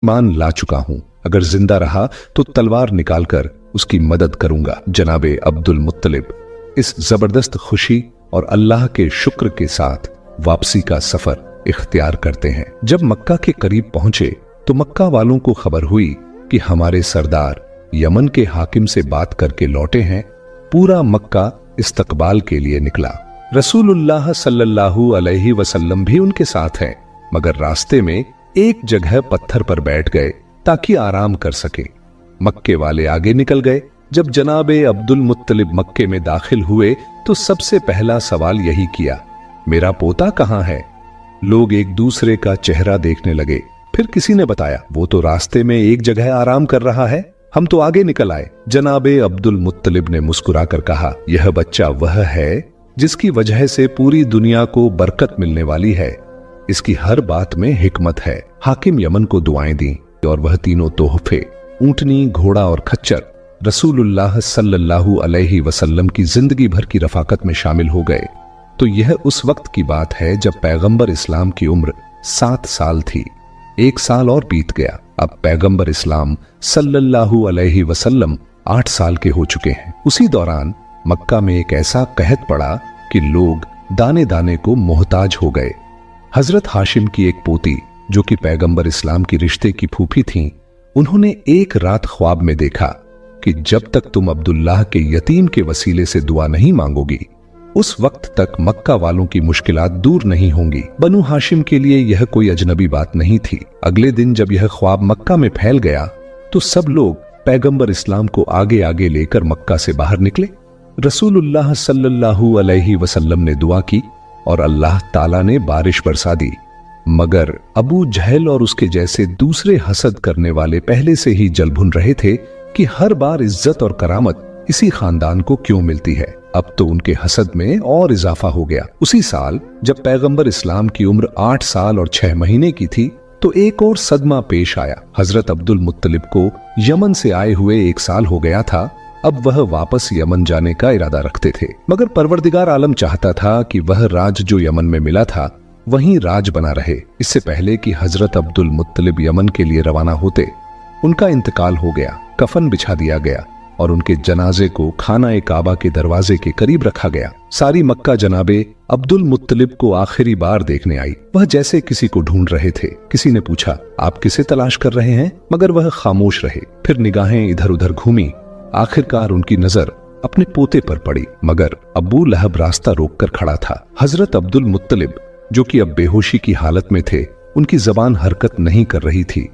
ईमान ला चुका हूं। अगर जिंदा रहा तो तलवार निकालकर उसकी मदद करूंगा। जनाबे अब्दुल मुत्तलिब इस जबरदस्त खुशी और अल्लाह के शुक्र के साथ वापसी का सफर इख्तियार करते हैं। जब मक्का के करीब पहुंचे तो मक्का वालों को खबर हुई कि हमारे सरदार यमन के हाकिम से बात करके लौटे हैं। पूरा मक्का इस्तकबाल के लिए निकला। रसूलुल्लाह सल्लल्लाहु अलैहि वसल्लम भी उनके साथ हैं, मगर रास्ते में एक जगह पत्थर पर बैठ गए ताकि आराम कर सके। मक्के वाले आगे निकल गए। जब जनाबे अब्दुल मुत्तलिब मक्के में दाखिल हुए तो सबसे पहला सवाल यही किया, मेरा पोता कहां है? लोग एक दूसरे का चेहरा देखने लगे। फिर किसी ने बताया, वो तो रास्ते में एक जगह आराम कर रहा है, हम तो आगे निकल आए। जनाबे अब्दुल मुत्तलिब ने मुस्कुराकर कहा, यह बच्चा वह है जिसकी वजह से पूरी दुनिया को बरकत मिलने वाली है। इसकी हर बात में हिकमत है। हाकिम यमन को दुआएं दी और वह तीनों तोहफे, ऊंटनी, घोड़ा और खच्चर रसूलुल्लाह सल्लल्लाहु अलैहि वसल्लम की जिंदगी भर की रफाकत में शामिल हो गए। तो यह उस वक्त की बात है जब पैगंबर इस्लाम की उम्र 7 साल थी। 1 साल और बीत गया। अब पैगंबर इस्लाम सल्लल्लाहु अलैहि वसल्लम 8 साल के हो चुके हैं। उसी दौरान मक्का में एक ऐसा कहत पड़ा कि लोग दाने दाने को मोहताज हो गए। हजरत हाशिम की एक पोती जो कि पैगंबर इस्लाम की रिश्ते की फूफी थीं, उन्होंने एक रात ख्वाब में देखा कि जब तक तुम अब्दुल्लाह के यतीम के वसीले से दुआ नहीं मांगोगी, उस वक्त तक मक्का वालों की मुश्किलात दूर नहीं होंगी। बनु हाशिम के लिए यह कोई अजनबी बात नहीं थी। अगले दिन जब यह ख्वाब मक्का में फैल गया तो सब लोग पैगंबर इस्लाम को आगे आगे लेकर मक्का से बाहर निकले। रसूलुल्लाह सल्लल्लाहु अलैहि वसल्लम ने दुआ की और अल्लाह ताला ने बारिश बरसा दी। मगर अबू जहल और उसके जैसे दूसरे हसद करने वाले पहले से ही जल भुन रहे थे कि हर बार इज्जत और करामत इसी खानदान को क्यों मिलती है। अब तो उनके हसद में और इजाफा हो गया। उसी साल जब पैगंबर इस्लाम की उम्र 8 साल और 6 महीने की थी तो एक और सदमा पेश आया। हजरत अब्दुल मुत्तलिब को यमन से आए हुए 1 साल हो गया था। अब वह वापस यमन जाने का इरादा रखते थे, मगर परवरदिगार आलम चाहता था कि वह राज जो यमन में मिला था वहीं राज बना रहे। इससे पहले कि हजरत अब्दुल मुत्तलिब यमन के लिए रवाना होते, उनका इंतकाल हो गया। कफन बिछा दिया गया और उनके जनाजे को खाना काबा के दरवाजे के करीब रखा गया। सारी मक्का जनाबे अब्दुल मुत्तलिब को आखिरी बार देखने आई। वह जैसे किसी को ढूंढ रहे थे। किसी ने पूछा, आप किसे तलाश कर रहे हैं? मगर वह खामोश रहे। फिर निगाहें इधर उधर घूमी। आखिरकार उनकी नजर अपने पोते पर पड़ी, मगर अबू लहब रास्ता रोककर खड़ा था। हजरत अब्दुल मुत्तलिब जो कि अब बेहोशी की हालत में थे, उनकी जबान हरकत नहीं कर रही थी।